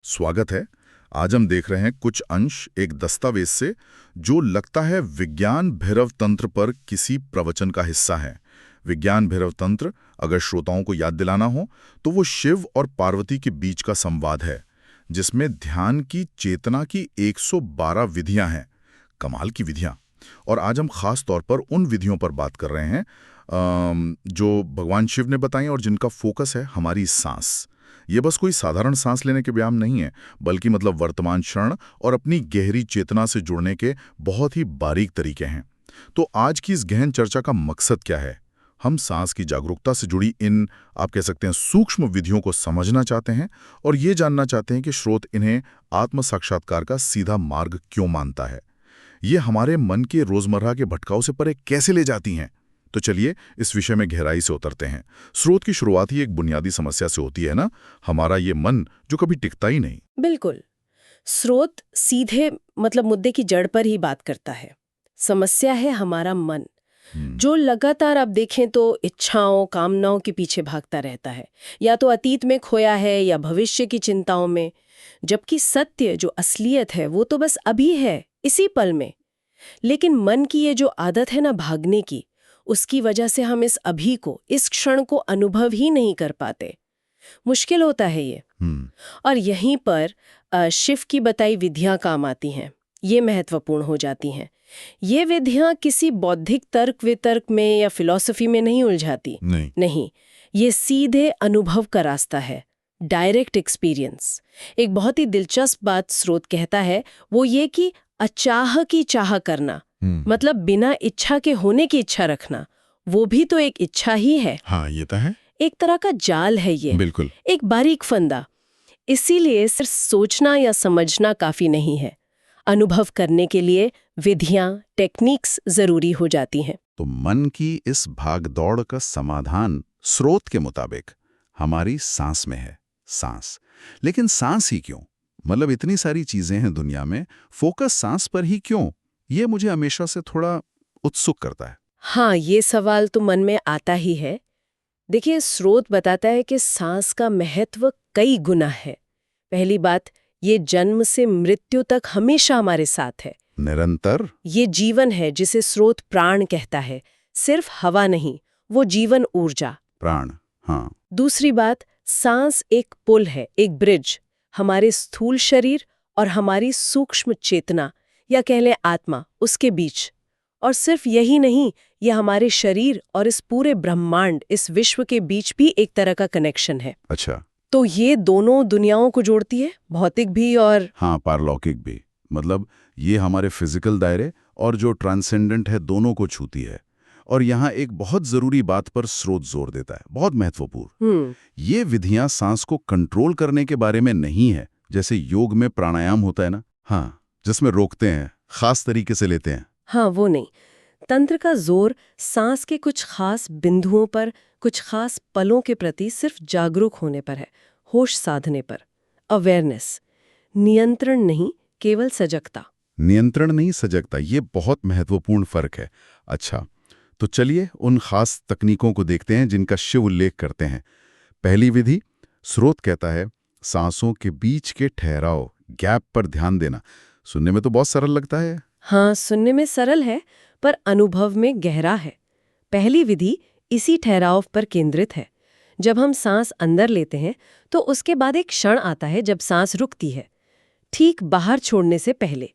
स्वागत है। आज हम देख रहे हैं कुछ अंश एक दस्तावेज से जो लगता है विज्ञान भैरव तंत्र पर किसी प्रवचन का हिस्सा है। विज्ञान भैरव तंत्र, अगर श्रोताओं को याद दिलाना हो तो वो शिव और पार्वती के बीच का संवाद है, जिसमें ध्यान की चेतना की 112 विधियां हैं। कमाल की विधियां। और आज हम खास तौर पर उन विधियों पर बात कर रहे हैं जो भगवान शिव ने बताई और जिनका फोकस है हमारी सांस। ये बस कोई साधारण सांस लेने के व्यायाम नहीं है, बल्कि वर्तमान क्षण और अपनी गहरी चेतना से जुड़ने के बहुत ही बारीक तरीके हैं। तो आज की इस गहन चर्चा का मकसद क्या है? हम सांस की जागरूकता से जुड़ी इन, आप कह सकते हैं, सूक्ष्म विधियों को समझना चाहते हैं और ये जानना चाहते हैं कि स्रोत इन्हें आत्म साक्षात्कार का सीधा मार्ग क्यों मानता है। ये हमारे मन के रोजमर्रा के भटकाव से परे कैसे ले जाती हैं? तो चलिए इस विषय में गहराई से उतरते हैं। स्रोत की शुरुआत ही एक बुनियादी समस्या से होती है ना, हमारा ये मन जो कभी टिकता ही नहीं। बिल्कुल। स्रोत सीधे मुद्दे की जड़ पर ही बात करता है। समस्या है हमारा मन, जो लगातार आप देखें तो इच्छाओं कामनाओं के पीछे भागता रहता है, या तो अतीत में खोया है या भविष्य की चिंताओं में, जबकि सत्य जो असलियत है वो तो बस अभी है, इसी पल में। लेकिन मन की ये जो आदत है ना भागने की, उसकी वजह से हम इस अभी को, इस क्षण को अनुभव ही नहीं कर पाते। मुश्किल होता है ये। और यहीं पर शिव की बताई विधियां काम आती हैं। ये महत्वपूर्ण हो जाती हैं। ये विधियां किसी बौद्धिक तर्क वितर्क में या फिलॉसफी में नहीं उलझाती। नहीं, ये सीधे अनुभव का रास्ता है, डायरेक्ट एक्सपीरियंस। एक बहुत ही दिलचस्प बात स्रोत कहता है, वो ये कि अचाह की चाह करना, मतलब बिना इच्छा के होने की इच्छा रखना, वो भी तो एक इच्छा ही है। हाँ, ये तो है। एक तरह का जाल है ये, बिल्कुल एक बारीक फंदा। इसीलिए सिर्फ सोचना या समझना काफी नहीं है, अनुभव करने के लिए विधियां, टेक्निक्स जरूरी हो जाती हैं। तो मन की इस भागदौड़ का समाधान स्रोत के मुताबिक हमारी सांस में है। सांस, लेकिन सांस ही क्यों? इतनी सारी चीजें हैं दुनिया में, फोकस सांस पर ही क्यों? ये मुझे हमेशा से थोड़ा उत्सुक करता है। हाँ, ये सवाल तो मन में आता ही है। देखिए, स्रोत बताता है कि सांस का महत्व कई गुना है। पहली बात, ये जन्म से मृत्यु तक हमेशा हमारे साथ है, निरंतर। ये जीवन है जिसे स्रोत प्राण कहता है, सिर्फ हवा नहीं, वो जीवन ऊर्जा। प्राण, हाँ। दूसरी बात, सांस एक पुल है, एक ब्रिज, हमारे स्थूल शरीर और हमारी सूक्ष्म चेतना, या कह लें आत्मा, उसके बीच। और सिर्फ यही नहीं, यह हमारे शरीर और इस पूरे ब्रह्मांड, इस विश्व के बीच भी एक तरह का कनेक्शन है। अच्छा। तो ये दोनों दुनियाओं को जोड़ती है, भौतिक भी और हाँ, पारलौकिक भी। ये हमारे फिजिकल दायरे और जो ट्रांसेंडेंट है, दोनों को छूती है। और यहाँ एक बहुत जरूरी बात पर स्रोत जोर देता है, बहुत महत्वपूर्ण। ये विधियां सांस को कंट्रोल करने के बारे में नहीं है, जैसे योग में प्राणायाम होता है ना, हाँ, जिसमें रोकते हैं, खास तरीके से लेते हैं। हाँ, वो नहीं। तंत्र का जोर सांस के कुछ खास बिंदुओं पर, कुछ खास पलों के प्रति सिर्फ जागरूक होने पर है, होश साधने पर। अवेयरनेस, नियंत्रण नहीं, केवल सजगता। नियंत्रण नहीं, सजगता, ये बहुत महत्वपूर्ण फर्क है। अच्छा, तो चलिए उन खास तकनीकों को देखते हैं जिनका शिव उल्लेख करते हैं। पहली विधि, स्रोत कहता है सांसों के बीच के ठहराव, गैप पर ध्यान देना। सुनने में तो बहुत सरल लगता है। हाँ, सुनने में सरल है, पर अनुभव में गहरा है। पहली विधि इसी ठहराव पर केंद्रित है। जब हम सांस अंदर लेते हैं तो उसके बाद एक क्षण आता है जब सांस रुकती है, ठीक बाहर छोड़ने से पहले।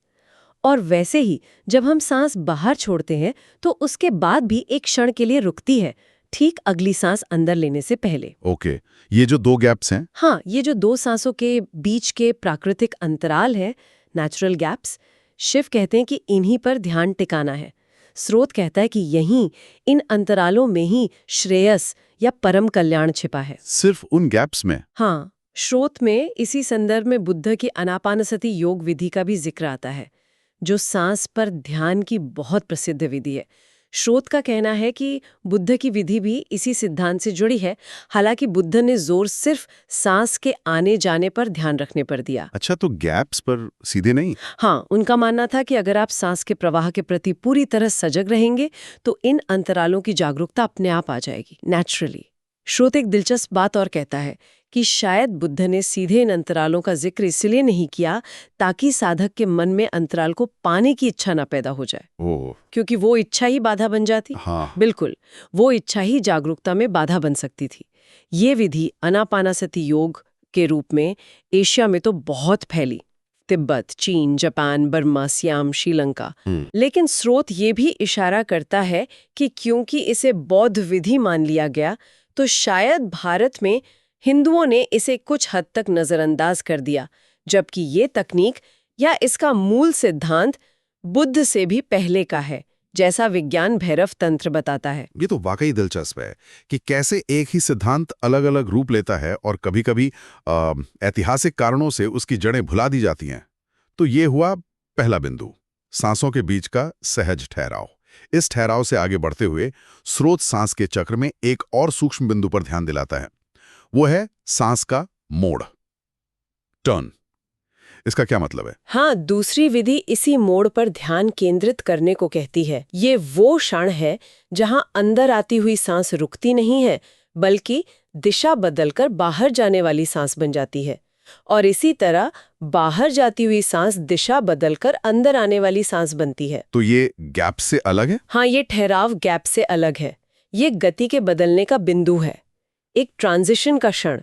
और वैसे ही जब हम सांस बाहर छोड़ते हैं तो उसके बाद भी एक क्षण के लिए रुकती है, ठीक अगली सांस अंदर लेने से पहले। ओके, ये जो दो गैप्स हैं। हाँ, ये जो दो सांसों के बीच के प्राकृतिक अंतराल हैं, नेचुरल गैप्स, शिव कहते हैं कि इन्हीं पर ध्यान टिकाना है। स्रोत कहता है कि यहीं, इन अंतरालों में ही श्रेयस या परम कल्याण छिपा है। सिर्फ उन गैप्स में? हाँ, स्रोत में इसी संदर्भ में बुद्ध की आनापानसति योग विधि का भी जिक्र आता है, जो सांस पर ध्यान की बहुत प्रसिद्ध विधि है। स्रोत का कहना है कि बुद्ध की विधि भी इसी सिद्धांत से जुड़ी है, हालांकि बुद्ध ने जोर सिर्फ सांस के आने जाने पर ध्यान रखने पर दिया। अच्छा, तो गैप्स पर सीधे नहीं? हाँ, उनका मानना था कि अगर आप सांस के प्रवाह के प्रति पूरी तरह सजग रहेंगे तो इन अंतरालों की जागरूकता अपने आप आ जाएगी, नेचुरली। स्रोत एक दिलचस्प बात और कहता है कि शायद बुद्ध ने सीधे इन अंतरालों का जिक्र इसलिए नहीं किया ताकि साधक के मन में अंतराल को पाने की इच्छा ना पैदा हो जाए, क्योंकि वो इच्छा ही बाधा बन जाती। हाँ। बिल्कुल, वो इच्छा ही जागरूकता में बाधा बन सकती थी। ये विधि अनापानासति योग के रूप में एशिया में तो बहुत फैली, तिब्बत, चीन, जापान, बर्मा, सियाम, श्रीलंका। लेकिन स्रोत ये भी इशारा करता है कि क्योंकि इसे बौद्ध विधि मान लिया गया, तो शायद भारत में हिंदुओं ने इसे कुछ हद तक नजरअंदाज कर दिया, जबकि ये तकनीक या इसका मूल सिद्धांत बुद्ध से भी पहले का है, जैसा विज्ञान भैरव तंत्र बताता है। ये तो वाकई दिलचस्प है कि कैसे एक ही सिद्धांत अलग अलग रूप लेता है और कभी-कभी ऐतिहासिक कारणों से उसकी जड़ें भुला दी जाती हैं। तो ये हुआ पहला बिंदु, सांसों के बीच का सहज ठहराव। इस ठहराव से आगे बढ़ते हुए स्रोत सांस के चक्र में एक और सूक्ष्म बिंदु पर ध्यान दिलाता है, वो है सांस का मोड़, टर्न। इसका क्या मतलब है? हाँ, दूसरी विधि इसी मोड़ पर ध्यान केंद्रित करने को कहती है। ये वो क्षण है जहां अंदर आती हुई सांस रुकती नहीं है, बल्कि दिशा बदलकर बाहर जाने वाली सांस बन जाती है, और इसी तरह बाहर जाती हुई सांस दिशा बदलकर अंदर आने वाली सांस बनती है। तो ये गैप से अलग है? हाँ, ये ठहराव गैप से अलग है। ये गति के बदलने का बिंदु है, एक ट्रांजिशन का क्षण।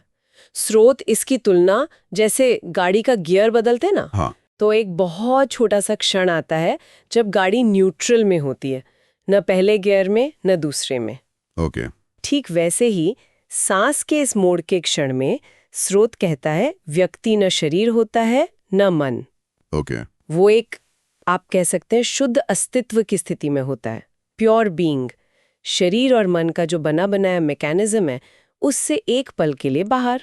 स्रोत इसकी तुलना जैसे गाड़ी का गियर बदलते ना, हाँ। तो एक बहुत छोटा सा क्षण आता है जब गाड़ी न्यूट्रल में होती है, न पहले गियर में न दूसरे में। ओके। ठीक वैसे ही सांस के इस मोड़ के क्षण में स्रोत कहता है व्यक्ति न शरीर होता है न मन। ओके। वो एक, आप कह सकते हैं, शुद्ध अस्तित्व की स्थिति में होता है, प्योर बीइंग। शरीर और मन का जो बना बनाया मैकेनिज्म है, उससे एक पल के लिए बाहर,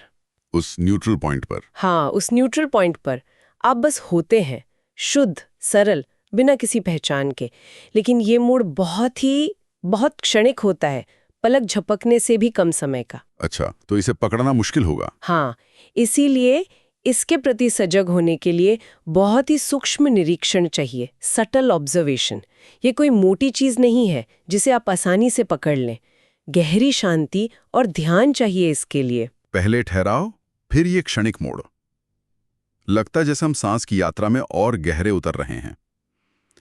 उस न्यूट्रल पॉइंट पर। हाँ, उस न्यूट्रल पॉइंट पर आप बस होते हैं, शुद्ध, सरल, बिना किसी पहचान के। लेकिन ये मोड़ बहुत क्षणिक होता है, पलक झपकने से भी कम समय का। अच्छा, तो इसे पकड़ना मुश्किल होगा। हाँ, इसीलिए इसके प्रति सजग होने के लिए बहुत ही सूक्ष्म निरीक्षण चाहिए, सटल ऑब्जर्वेशन। ये कोई मोटी चीज नहीं है जिसे आप आसानी से पकड़ लें। गहरी शांति और ध्यान चाहिए इसके लिए। पहले ठहराव, फिर ये क्षणिक मोड़। लगता जैसे हम सांस की यात्रा में और गहरे उतर रहे हैं।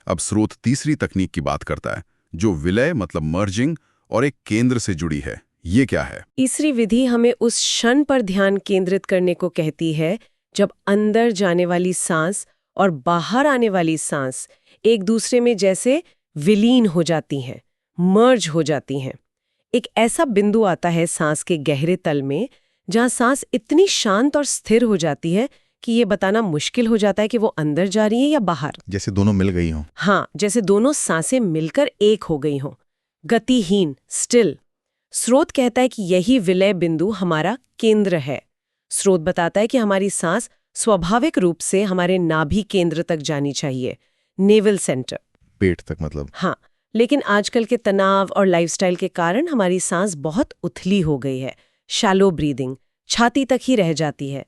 अब स्रोत तीसरी तकनीक की बात करता है, जो विलय मतलब मर्जिंग और एक केंद्र से जुड़ी है। ये क्या है? तीसरी विधि हमें उस क्षण पर ध्यान केंद्रित करने को कहती है जब अंदर जाने वाली सांस और बाहर आने वाली सांस एक दूसरे में जैसे विलीन हो जाती हैं, मर्ज हो जाती हैं। एक ऐसा बिंदु आता है सांस के गहरे तल में जहां सांस इतनी शांत और स्थिर हो जाती है कि ये बताना मुश्किल हो जाता है कि वो अंदर जा रही है या बाहर। जैसे दोनों मिल गई हों। हाँ, जैसे दोनों सांसें मिलकर एक हो गई हों, गतिहीन, स्टिल। स्रोत कहता है कि यही विलय बिंदु हमारा केंद्र है। स्रोत बताता है कि हमारी सांस स्वाभाविक रूप से हमारे नाभि केंद्र तक जानी चाहिए, नेवल सेंटर, पेट तक मतलब। हाँ, लेकिन आजकल के तनाव और लाइफस्टाइल के कारण हमारी सांस बहुत उथली हो गई है, शैलो ब्रीदिंग, छाती तक ही रह जाती है।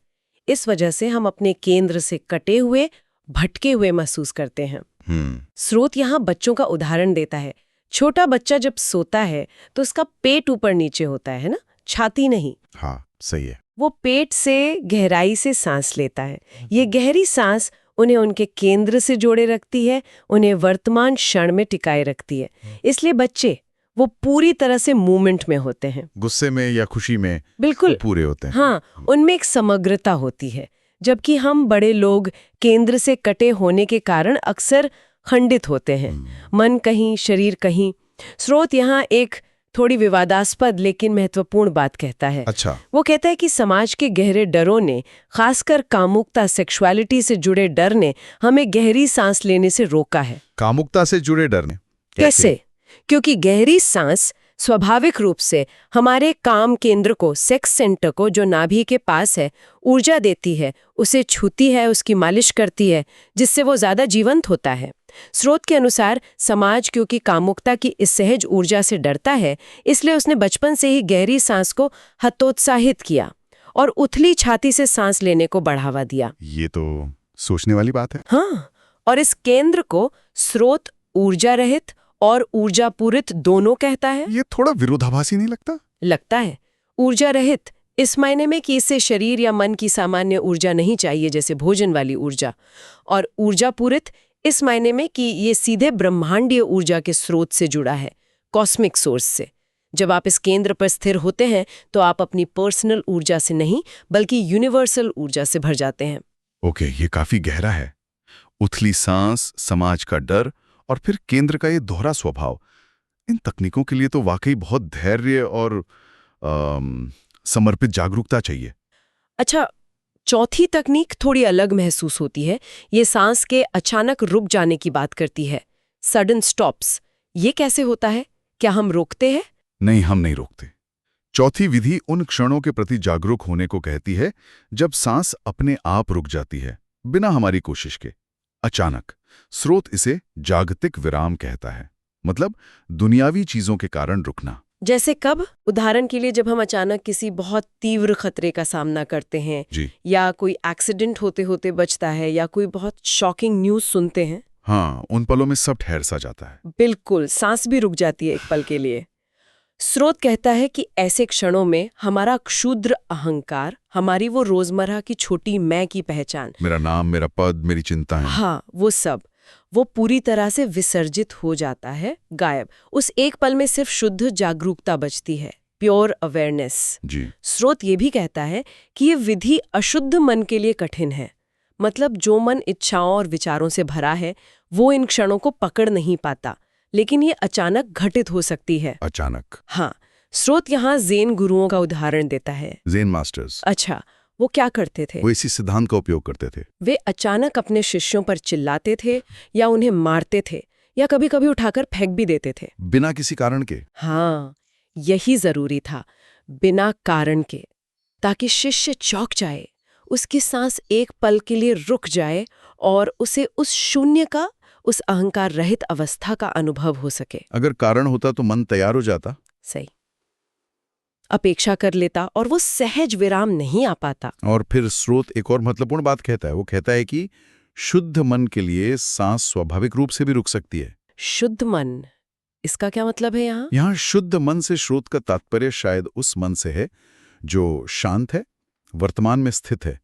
इस वजह से हम अपने केंद्र से कटे हुए, भटके हुए महसूस करते हैं। स्रोत यहाँ बच्चों का उदाहरण देता है। छोटा बच्चा जब सोता है तो उसका पेट ऊपर नीचे होता है ना, छाती नहीं। हाँ, सही है। वो पेट से गहराई से सांस लेता है। ये गहरी सांस उन्हें उनके केंद्र से जोड़े रखती है, उन्हें वर्तमान क्षण में टिकाए रखती है। इसलिए बच्चे वो पूरी तरह से मूवमेंट में होते हैं, गुस्से में या खुशी में बिल्कुल पूरे होते हैं। हाँ, उनमें एक समग्रता होती है, जबकि हम बड़े लोग केंद्र से कटे होने के कारण अक्सर खंडित होते हैं, मन कहीं, शरीर कहीं। स्रोत यहाँ एक थोड़ी विवादास्पद लेकिन महत्वपूर्ण बात कहता है। अच्छा। वो कहता है कि समाज के गहरे डरों ने, खासकर कामुकता, सेक्सुअलिटी से जुड़े डर ने हमें गहरी सांस लेने से रोका है। कामुकता से जुड़े डर ने कैसे? क्योंकि गहरी सांस स्वाभाविक रूप से हमारे काम केंद्र को, सेक्स सेंटर को, जो नाभि के पास है, ऊर्जा देती है, उसे छूती है, उसकी मालिश करती है, जिससे वो ज्यादा जीवंत होता है। स्रोत के अनुसार समाज क्योंकि कामुकता की इस सहज ऊर्जा से डरता है, इसलिए उसने बचपन से ही गहरी सांस को हतोत्साहित किया और उथली छाती से सांस लेने को बढ़ावा दिया। ये तो सोचने वाली बात है। हाँ, और इस केंद्र को स्रोत ऊर्जा रहित और ऊर्जा पूरित दोनों कहता है। ये थोड़ा विरोधाभासी नहीं लगता? लगता है। ऊर्जा रहित इस मायने में कि इससे शरीर या मन की सामान्य ऊर्जा नहीं चाहिए, जैसे भोजन वाली ऊर्जा, और ऊर्जा पूरित इस मायने में कि ये सीधे ब्रह्मांडीय ऊर्जा के स्रोत से जुड़ा है, कॉस्मिक सोर्स से। जब आप इस केंद्र पर स्थिर होते हैं तो आप अपनी पर्सनल ऊर्जा से नहीं बल्कि यूनिवर्सल ऊर्जा से भर जाते हैं। ओके, ये काफी गहरा है। उथली सांस, समाज का डर और फिर केंद्र का ये दोहरा स्वभाव, इन तकनीकों के लिए तो वाकई बहुत धैर्य और समर्पित जागरूकता चाहिए। अच्छा, चौथी तकनीक थोड़ी अलग महसूस होती है। ये सांस के अचानक रुक जाने की बात करती है, सडन स्टॉप्स। ये कैसे होता है? क्या हम रोकते हैं? नहीं, हम नहीं रोकते। चौथी विधि उन क्षणों के प्रति जागरूक होने को कहती है जब सांस अपने आप रुक जाती है, बिना हमारी कोशिश के, अचानक। स्रोत इसे जागतिक विराम कहता है, मतलब दुनियावी चीजों के कारण रुकना। जैसे कब? उदाहरण के लिए जब हम अचानक किसी बहुत तीव्र खतरे का सामना करते हैं, या कोई एक्सीडेंट होते होते बचता है, या कोई बहुत शॉकिंग न्यूज सुनते हैं। हाँ, उन पलों में सब ठहर सा जाता है। बिल्कुल, सांस भी रुक जाती है एक पल के लिए। स्रोत कहता है कि ऐसे क्षणों में हमारा क्षुद्र अहंकार, हमारी वो रोजमर्रा की छोटी मैं की पहचान, मेरा नाम, मेरा पद, मेरी चिंताएं, हाँ, वो पूरी तरह से विसर्जित हो जाता है, गायब। उस एक पल में सिर्फ शुद्ध जागरूकता बचती है, प्योर अवेयरनेस। जी। स्रोत ये भी कहता है कि ये विधि अशुद्ध मन के लिए कठिन है। मतलब जो मन इच्छाओं और विचारों से भरा है वो इन क्षणों को पकड़ नहीं पाता, लेकिन ये अचानक घटित हो सकती है। अचानक? हाँ। स्रोत यहाँ ज़ेन गुरुओं का उदाहरण देता है। Zen masters? अच्छा, वो क्या करते थे? वो इसी सिद्धांत का उपयोग करते थे। वे अचानक अपने शिष्यों पर चिल्लाते थे, या उन्हें मारते थे, या कभी कभी उठाकर फेंक भी देते थे, बिना किसी कारण के। हाँ, यही जरूरी था, बिना कारण के, ताकि शिष्य चौंक जाए, उसकी सांस एक पल के लिए रुक जाए और उसे उस शून्य का, उस अहंकार रहित अवस्था का अनुभव हो सके। अगर कारण होता तो मन तैयार हो जाता। सही, अपेक्षा कर लेता और वो सहज विराम नहीं आ पाता। और फिर स्रोत एक और महत्वपूर्ण बात कहता है। वो कहता है कि शुद्ध मन के लिए सांस स्वाभाविक रूप से भी रुक सकती है। शुद्ध मन, इसका क्या मतलब है यहाँ? यहाँ शुद्ध मन से स्रोत का तात्पर्य शायद उस मन से है जो शांत है, वर्तमान में स्थित है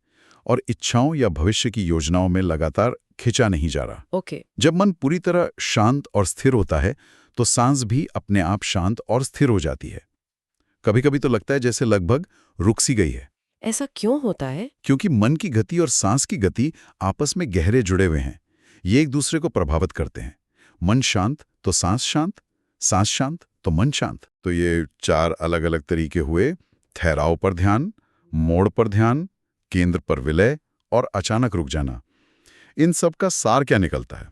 और इच्छाओं या भविष्य की योजनाओं में लगातार खिंचा नहीं जा रहा। ओके। जब मन पूरी तरह शांत और स्थिर होता है तो सांस भी अपने आप शांत और स्थिर हो जाती है। कभी कभी तो लगता है जैसे लगभग रुक सी गई है। ऐसा क्यों होता है? क्योंकि मन की गति और सांस की गति आपस में गहरे जुड़े हुए हैं। ये एक दूसरे को प्रभावित करते हैं। मन शांत तो सांस शांत, सांस शांत तो मन शांत। तो ये 4 अलग अलग तरीके हुए: ठहराव पर ध्यान, मोड़ पर ध्यान, केंद्र पर विलय और अचानक रुक जाना। इन सब का सार क्या निकलता है?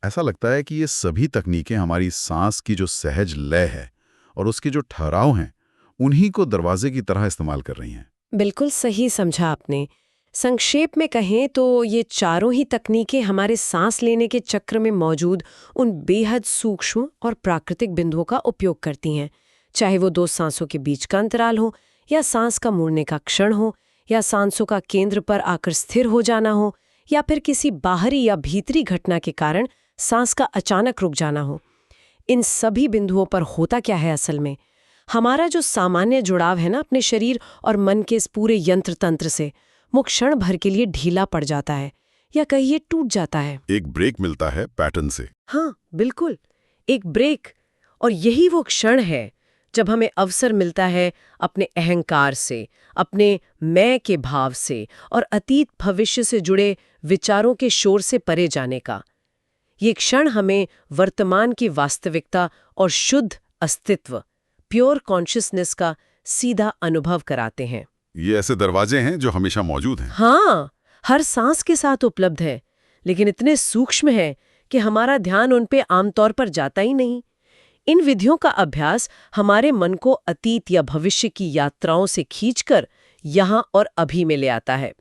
ऐसा लगता है कि ये सभी तकनीकें हमारी सांस की जो सहज लय है और उसके जो ठहराव हैं, उन्हीं को दरवाजे की तरह इस्तेमाल कर रही हैं। बिल्कुल सही समझा आपने। संक्षेप में कहें तो ये चारों ही तकनीकें हमारे सांस लेने के चक्र में मौजूद उन बेहद सूक्ष्म और प्राकृतिक बिंदुओं का उपयोग करती हैं, चाहे वो 2 सांसों के बीच का अंतराल हो, या सांस का मुड़ने का क्षण हो, या सांसों का केंद्र पर आकर स्थिर हो जाना हो, या फिर किसी बाहरी या भीतरी घटना के कारण सांस का अचानक रुक जाना हो। इन सभी बिंदुओं पर होता क्या है असल में? हमारा जो सामान्य जुड़ाव है ना अपने शरीर और मन के इस पूरे यंत्र तंत्र से, वो क्षण भर के लिए ढीला पड़ जाता है, या कहिए टूट जाता है। एक ब्रेक मिलता है पैटर्न से। हाँ बिल्कुल, एक ब्रेक। और यही वो क्षण है जब हमें अवसर मिलता है अपने अहंकार से, अपने मैं के भाव से और अतीत भविष्य से जुड़े विचारों के शोर से परे जाने का। ये क्षण हमें वर्तमान की वास्तविकता और शुद्ध अस्तित्व, प्योर कॉन्शियसनेस का सीधा अनुभव कराते हैं। ये ऐसे दरवाजे हैं जो हमेशा मौजूद हैं। हाँ, हर सांस के साथ उपलब्ध है, लेकिन इतने सूक्ष्म है कि हमारा ध्यान उन पे आमतौर पर जाता ही नहीं। इन विधियों का अभ्यास हमारे मन को अतीत या भविष्य की यात्राओं से खींचकर यहाँ और अभी में ले आता है,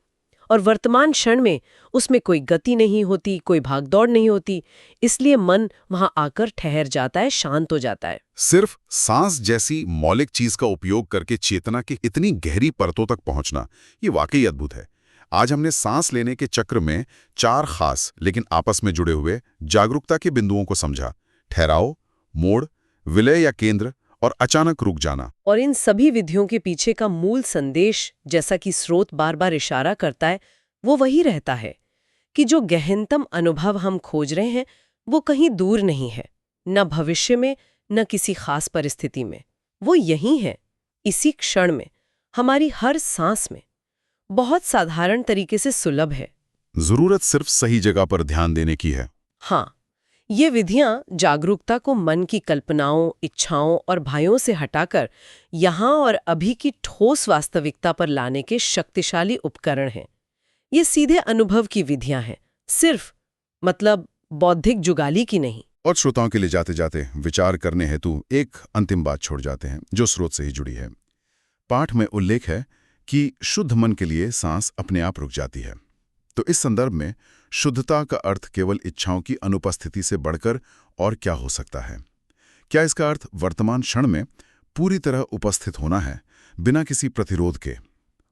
और वर्तमान क्षण में उसमें कोई गति नहीं होती, कोई भागदौड़ नहीं होती, इसलिए मन वहां आकर ठहर जाता है, शांत हो जाता है। सिर्फ सांस जैसी मौलिक चीज का उपयोग करके चेतना की इतनी गहरी परतों तक पहुंचना, ये वाकई अद्भुत है। आज हमने सांस लेने के चक्र में 4 खास लेकिन आपस में जुड़े हुए जागरूकता के बिंदुओं को समझा: ठहराव, मोड़, विलय या केंद्र और अचानक रुक जाना। और इन सभी विधियों के पीछे का मूल संदेश, जैसा कि स्रोत बार बार इशारा करता है, वो वही रहता है कि जो गहनतम अनुभव हम खोज रहे हैं वो कहीं दूर नहीं है, न भविष्य में, न किसी खास परिस्थिति में। वो यही है, इसी क्षण में, हमारी हर सांस में, बहुत साधारण तरीके से सुलभ है। जरूरत सिर्फ सही जगह पर ध्यान देने की है। हाँ, ये विधियां जागरूकता को मन की कल्पनाओं, इच्छाओं और भयों से हटाकर यहाँ और अभी की ठोस वास्तविकता पर लाने के शक्तिशाली उपकरण हैं। ये सीधे अनुभव की विधियां हैं, सिर्फ बौद्धिक जुगाली की नहीं। और श्रोताओं के लिए जाते जाते विचार करने हेतु एक अंतिम बात छोड़ जाते हैं जो स्रोत से ही जुड़ी है। पाठ में उल्लेख है कि शुद्ध मन के लिए सांस अपने आप रुक जाती है। तो इस संदर्भ में शुद्धता का अर्थ केवल इच्छाओं की अनुपस्थिति से बढ़कर और क्या हो सकता है? क्या इसका अर्थ वर्तमान क्षण में पूरी तरह उपस्थित होना है, बिना किसी प्रतिरोध के?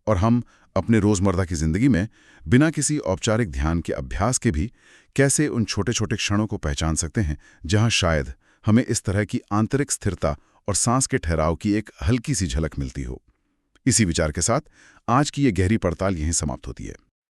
और हम अपने रोजमर्रा की जिंदगी में बिना किसी औपचारिक ध्यान के अभ्यास के भी कैसे उन छोटे छोटे क्षणों को पहचान सकते हैं जहां शायद हमें इस तरह की आंतरिक स्थिरता और सांस के ठहराव की एक हल्की सी झलक मिलती हो? इसी विचार के साथ आज की ये गहरी पड़ताल यहीं समाप्त होती है।